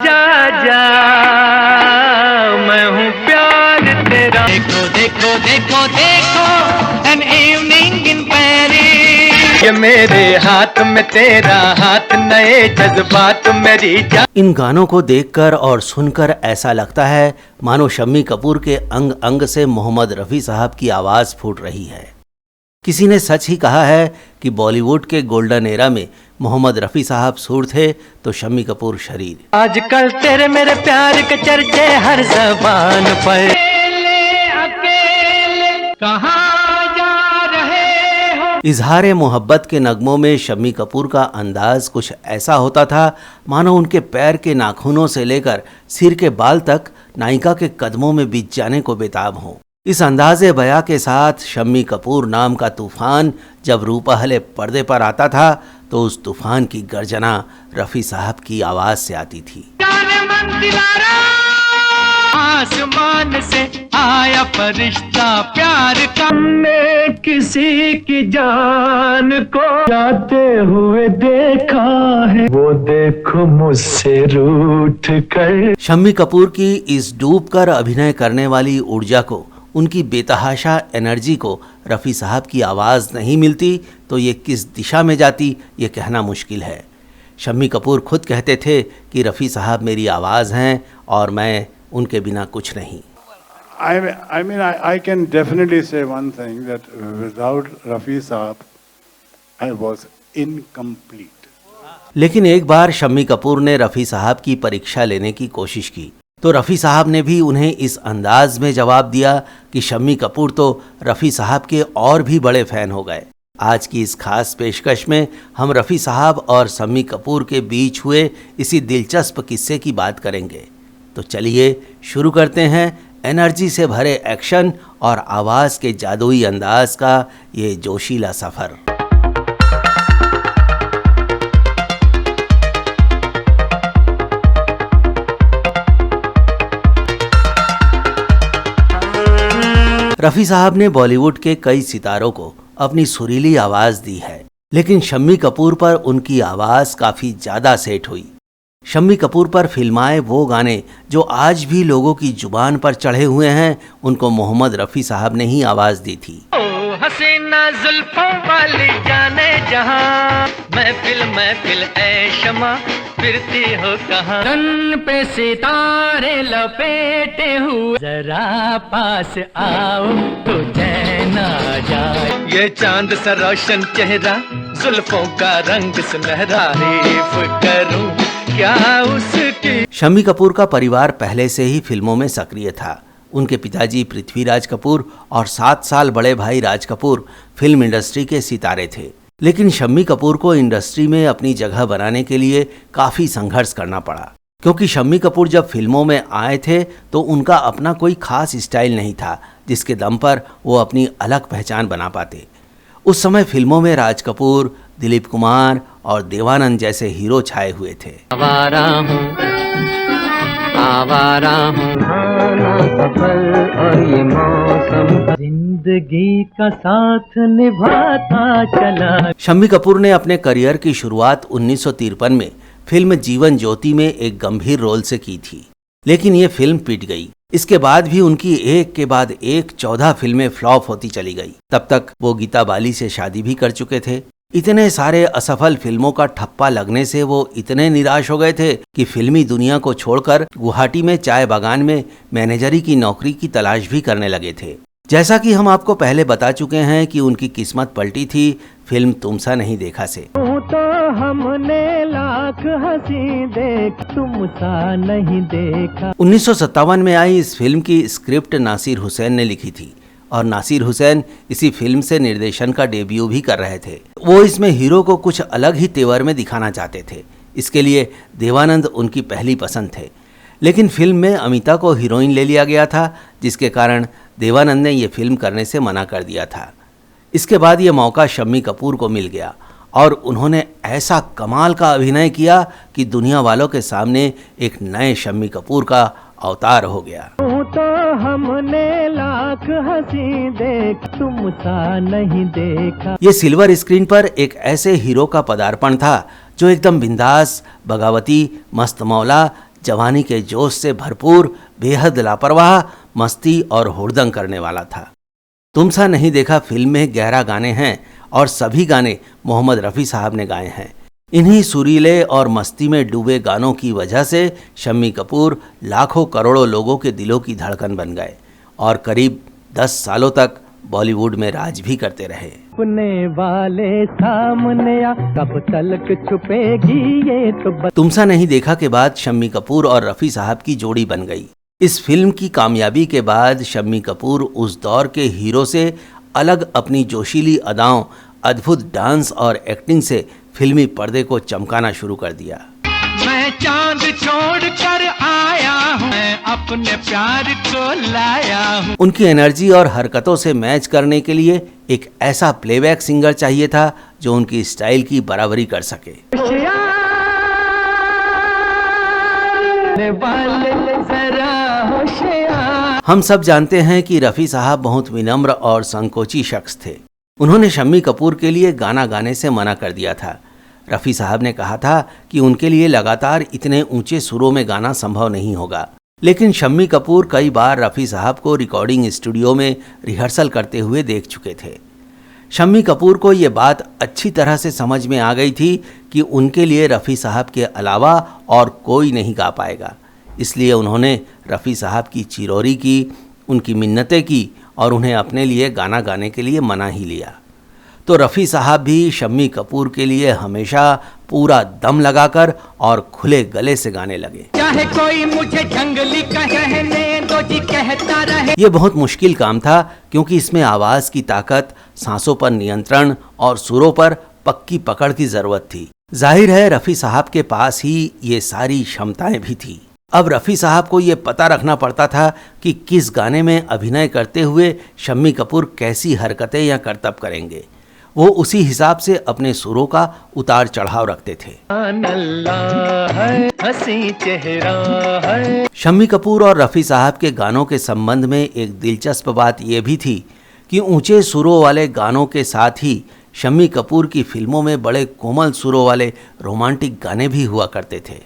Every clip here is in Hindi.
जा जा मैं हूँ प्यार तेरा। देखो देखो देखो देखो एन इवनिंग इन पेरिस। ये मेरे हाथ में तेरा हाथ, नए जज्बात मेरी जान। इन गानों को देखकर और सुनकर ऐसा लगता है मानो शम्मी कपूर के अंग अंग से मोहम्मद रफ़ी साहब की आवाज़ फूट रही है। किसी ने सच ही कहा है कि बॉलीवुड के गोल्डन एरा में मोहम्मद रफ़ी साहब सुर थे तो शम्मी कपूर शरीर। आजकल तेरे मेरे प्यार के चर्चे हर ज़बान पर। अकेले कहाँ जा रहे हो। इजहार मोहब्बत के नगमों में शम्मी कपूर का अंदाज कुछ ऐसा होता था मानो उनके पैर के नाखूनों से लेकर सिर के बाल तक नायिका के कदमों में बीत जाने को बेताब हों। इस अंदाज़े बयां के साथ शम्मी कपूर नाम का तूफान जब रूपहले पर्दे पर आता था तो उस तूफान की गर्जना रफ़ी साहब की आवाज़ से आती थी। आसमान से आया फरिश्ता प्यार का। मैं किसी की जान को जाते हुए देखा है, वो देखो मुझसे रूठ कर। शम्मी कपूर की इस डूब कर अभिनय करने वाली ऊर्जा को, उनकी बेतहाशा एनर्जी को रफ़ी साहब की आवाज़ नहीं मिलती तो ये किस दिशा में जाती ये कहना मुश्किल है। शम्मी कपूर खुद कहते थे कि रफ़ी साहब मेरी आवाज़ हैं और मैं उनके बिना कुछ नहीं। I can definitely say one thing that without Rafi Saab, I was incomplete. लेकिन एक बार शम्मी कपूर ने रफ़ी साहब की परीक्षा लेने की कोशिश की तो रफ़ी साहब ने भी उन्हें इस अंदाज में जवाब दिया कि शम्मी कपूर तो रफ़ी साहब के और भी बड़े फ़ैन हो गए। आज की इस खास पेशकश में हम रफ़ी साहब और शम्मी कपूर के बीच हुए इसी दिलचस्प किस्से की बात करेंगे। तो चलिए शुरू करते हैं एनर्जी से भरे एक्शन और आवाज़ के जादुई अंदाज का ये जोशीला सफ़र। रफ़ी साहब ने बॉलीवुड के कई सितारों को अपनी सुरीली आवाज़ दी है, लेकिन शम्मी कपूर पर उनकी आवाज़ काफ़ी ज़्यादा सेट हुई। शम्मी कपूर पर फिल्माए वो गाने जो आज भी लोगों की जुबान पर चढ़े हुए हैं, उनको मोहम्मद रफ़ी साहब ने ही आवाज़ दी थी। ओ हसीना जुल्फों वाली जाने जहां, महफिल ऐ शमा फिरती हो कहां। तन पे सितारे लपेटे हुए, जरा पास आओ तो चैन आ जाए। ये चांद सा रोशन चेहरा, जुल्फों का रंग सुनहरा, तारीफ करूं क्या उसकी। शम्मी कपूर का परिवार पहले से ही फिल्मों में सक्रिय था। उनके पिताजी पृथ्वीराज कपूर और 7 साल बड़े भाई राज कपूर फिल्म इंडस्ट्री के सितारे थे। लेकिन शम्मी कपूर को इंडस्ट्री में अपनी जगह बनाने के लिए काफ़ी संघर्ष करना पड़ा, क्योंकि शम्मी कपूर जब फिल्मों में आए थे तो उनका अपना कोई खास स्टाइल नहीं था जिसके दम पर वो अपनी अलग पहचान बना पाते। उस समय फिल्मों में राज कपूर, दिलीप कुमार और देवानंद जैसे हीरो छाए हुए थे। आवारा हूँ और ये मौसम जिंदगी का साथ निभाता चला। शम्मी कपूर ने अपने करियर की शुरुआत 1953 में फिल्म जीवन ज्योति में एक गंभीर रोल से की थी, लेकिन ये फिल्म पिट गई। इसके बाद भी उनकी एक के बाद एक 14 फिल्में फ्लॉप होती चली गई। तब तक वो गीता बाली से शादी भी कर चुके थे। इतने सारे असफल फिल्मों का ठप्पा लगने से वो इतने निराश हो गए थे कि फिल्मी दुनिया को छोड़कर गुवाहाटी में चाय बागान में मैनेजरी की नौकरी की तलाश भी करने लगे थे। जैसा कि हम आपको पहले बता चुके हैं कि उनकी किस्मत पलटी थी फिल्म तुम सा नहीं देखा से। तो हमने लाख हंसी देख तुम सा नहीं देखा। 1957 में आई इस फिल्म की स्क्रिप्ट नासिर हुसैन ने लिखी थी और नासिर हुसैन इसी फिल्म से निर्देशन का डेब्यू भी कर रहे थे। वो इसमें हीरो को कुछ अलग ही तेवर में दिखाना चाहते थे। इसके लिए देवानंद उनकी पहली पसंद थे, लेकिन फिल्म में अमिता को हीरोइन ले लिया गया था, जिसके कारण देवानंद ने ये फिल्म करने से मना कर दिया था। इसके बाद ये मौका शम्मी कपूर को मिल गया और उन्होंने ऐसा कमाल का अभिनय किया कि दुनिया वालों के सामने एक नए शम्मी कपूर का अवतार हो गया। तो हमने लाख हंसी देख तुम सा नहीं देखा। ये सिल्वर स्क्रीन पर एक ऐसे हीरो का पदार्पण था जो एकदम बिंदास, बगावती, मस्त मौला जवानी के जोश से भरपूर, बेहद लापरवाह, मस्ती और हुड़दंग करने वाला था। तुम सा नहीं देखा फिल्म में गहरा गाने हैं और सभी गाने मोहम्मद रफ़ी साहब ने गाए हैं। इन्हीं सुरीले और मस्ती में डूबे गानों की वजह से शम्मी कपूर लाखों करोड़ों लोगों के दिलों की धड़कन बन गए और करीब 10 सालों तक बॉलीवुड में राज भी करते रहे। अपने वाले सामने आ, कब तलक छुपेगी ये तो तुम सा नहीं देखा के बाद शम्मी कपूर और रफ़ी साहब की जोड़ी बन गई। इस फिल्म की कामयाबी के बाद शम्मी कपूर उस दौर के हीरो से अलग अपनी जोशीली अदाओं, अद्भुत डांस और एक्टिंग से फिल्मी पर्दे को चमकाना शुरू कर दिया। मैं चांद छोड़ कर आया हूँ, मैं अपने प्यार को लाया हूँ। उनकी एनर्जी और हरकतों से मैच करने के लिए एक ऐसा प्लेबैक सिंगर चाहिए था जो उनकी स्टाइल की बराबरी कर सके। हम सब जानते हैं कि रफ़ी साहब बहुत विनम्र और संकोची शख्स थे। उन्होंने शम्मी कपूर के लिए गाना गाने से मना कर दिया था। रफ़ी साहब ने कहा था कि उनके लिए लगातार इतने ऊंचे सुरों में गाना संभव नहीं होगा। लेकिन शम्मी कपूर कई बार रफ़ी साहब को रिकॉर्डिंग स्टूडियो में रिहर्सल करते हुए देख चुके थे। शम्मी कपूर को ये बात अच्छी तरह से समझ में आ गई थी कि उनके लिए रफ़ी साहब के अलावा और कोई नहीं गा पाएगा। इसलिए उन्होंने रफ़ी साहब की चिरौरी की, उनकी मिन्नतें की और उन्हें अपने लिए गाना गाने के लिए मना ही लिया। तो रफ़ी साहब भी शम्मी कपूर के लिए हमेशा पूरा दम लगाकर और खुले गले से गाने लगे। चाहे कोई मुझे जंगली कहने दो जी कहता रहे। ये बहुत मुश्किल काम था क्योंकि इसमें आवाज़ की ताकत, सांसों पर नियंत्रण और सुरों पर पक्की पकड़ की ज़रूरत थी। जाहिर है रफ़ी साहब के पास ही ये सारी क्षमताएं भी थी। अब रफ़ी साहब को ये पता रखना पड़ता था कि किस गाने में अभिनय करते हुए शम्मी कपूर कैसी हरकतें या करतब करेंगे। वो उसी हिसाब से अपने सुरों का उतार चढ़ाव रखते थे। हंसी चेहरा है। शम्मी कपूर और रफ़ी साहब के गानों के संबंध में एक दिलचस्प बात यह भी थी कि ऊंचे सुरों वाले गानों के साथ ही शम्मी कपूर की फिल्मों में बड़े कोमल सुरों वाले रोमांटिक गाने भी हुआ करते थे।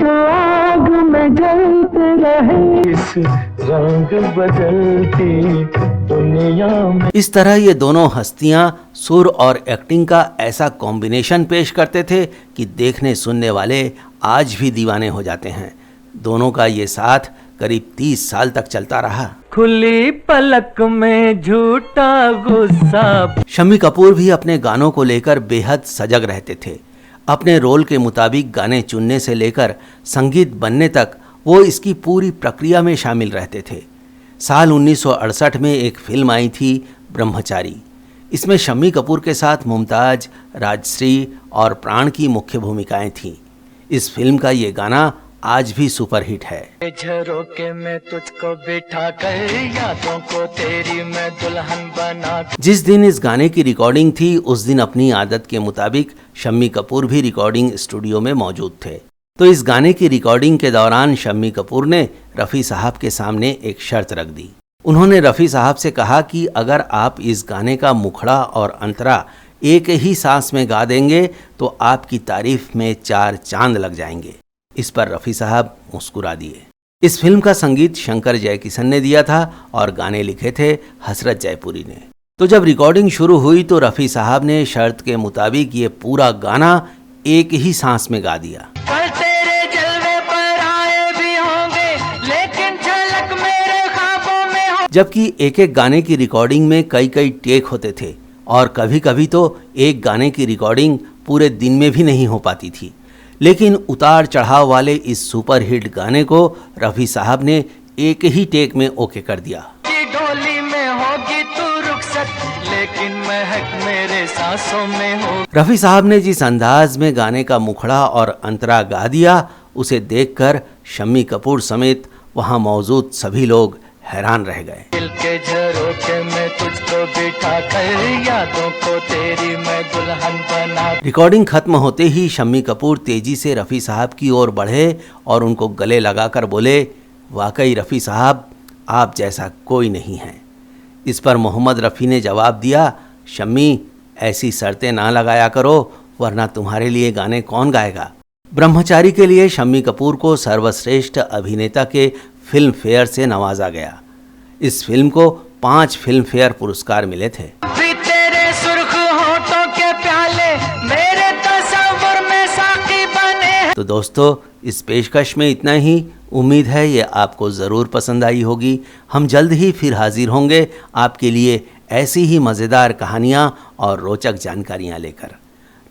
आग में जलते रहे, इस रंग बदलती दुनिया में। इस तरह ये दोनों हस्तियां सुर और एक्टिंग का ऐसा कॉम्बिनेशन पेश करते थे कि देखने सुनने वाले आज भी दीवाने हो जाते हैं। दोनों का ये साथ करीब 30 साल तक चलता रहा। खुली पलक में झूठा गुस्सा। शम्मी कपूर भी अपने गानों को लेकर बेहद सजग रहते थे। अपने रोल के मुताबिक गाने चुनने से लेकर संगीत बनने तक वो इसकी पूरी प्रक्रिया में शामिल रहते थे। साल 1968 में एक फिल्म आई थी ब्रह्मचारी। इसमें शम्मी कपूर के साथ मुमताज़, राजश्री और प्राण की मुख्य भूमिकाएं थीं। इस फिल्म का ये गाना आज भी सुपरहिट है। झरोखे में तुझको बिठा कर यादों को तेरी मैं दुल्हन बना। जिस दिन इस गाने की रिकॉर्डिंग थी उस दिन अपनी आदत के मुताबिक शम्मी कपूर भी रिकॉर्डिंग स्टूडियो में मौजूद थे। तो इस गाने की रिकॉर्डिंग के दौरान शम्मी कपूर ने रफ़ी साहब के सामने एक शर्त रख दी। उन्होंने रफ़ी साहब से कहा कि अगर आप इस गाने का मुखड़ा और अंतरा एक ही सांस में गा देंगे तो आपकी तारीफ में 4 चांद लग जाएंगे। इस पर रफ़ी साहब मुस्कुरा दिए। इस फिल्म का संगीत शंकर जयकिशन ने दिया था और गाने लिखे थे हसरत जयपुरी ने। तो जब रिकॉर्डिंग शुरू हुई तो रफ़ी साहब ने शर्त के मुताबिक ये पूरा गाना एक ही सांस में गा दिया। कल तेरे जलवे पर आए भी होंगे, लेकिन झलक मेरे ख्वाबों में हो। जबकि एक एक गाने की रिकॉर्डिंग में कई कई टेक होते थे और कभी कभी तो एक गाने की रिकॉर्डिंग पूरे दिन में भी नहीं हो पाती थी। लेकिन उतार चढ़ाव वाले इस सुपरहिट गाने को रफ़ी साहब ने एक ही टेक में ओके कर दिया। डोली में होगी तू रुखसत, लेकिन महक मेरे सांसों में हो। रफ़ी साहब ने जिस अंदाज में गाने का मुखड़ा और अंतरा गा दिया उसे देखकर शम्मी कपूर समेत वहां मौजूद सभी लोग हैरान रह गए। दिल के झरोखे में तुझको बिठा कर यादों को तेरी मैं दुल्हन बना। रिकॉर्डिंग खत्म होते ही शम्मी कपूर तेजी से रफ़ी साहब की ओर बढ़े और उनको गले लगाकर बोले, वाकई रफ़ी साहब आप जैसा कोई नहीं है। इस पर मोहम्मद रफ़ी ने जवाब दिया, शम्मी ऐसी शर्तें ना लगाया करो वरना तुम्हारे लिए गाने कौन गाएगा। ब्रह्मचारी के लिए शम्मी कपूर को सर्वश्रेष्ठ अभिनेता के फिल्म फेयर से नवाजा गया। इस फिल्म को 5 फिल्म फेयर पुरस्कार मिले थे। भी तेरे सुर्ख होठों के प्याले मेरे तस्वीर में साकी बने हैं। तो दोस्तों, इस पेशकश में इतना ही। उम्मीद है ये आपको ज़रूर पसंद आई होगी। हम जल्द ही फिर हाजिर होंगे आपके लिए ऐसी ही मज़ेदार कहानियाँ और रोचक जानकारियाँ लेकर।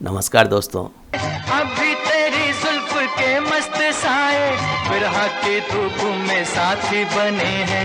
नमस्कार दोस्तों। अभी तेरी जुल्फ के मस्त साए बिरहा की धूप में साथी बने हैं।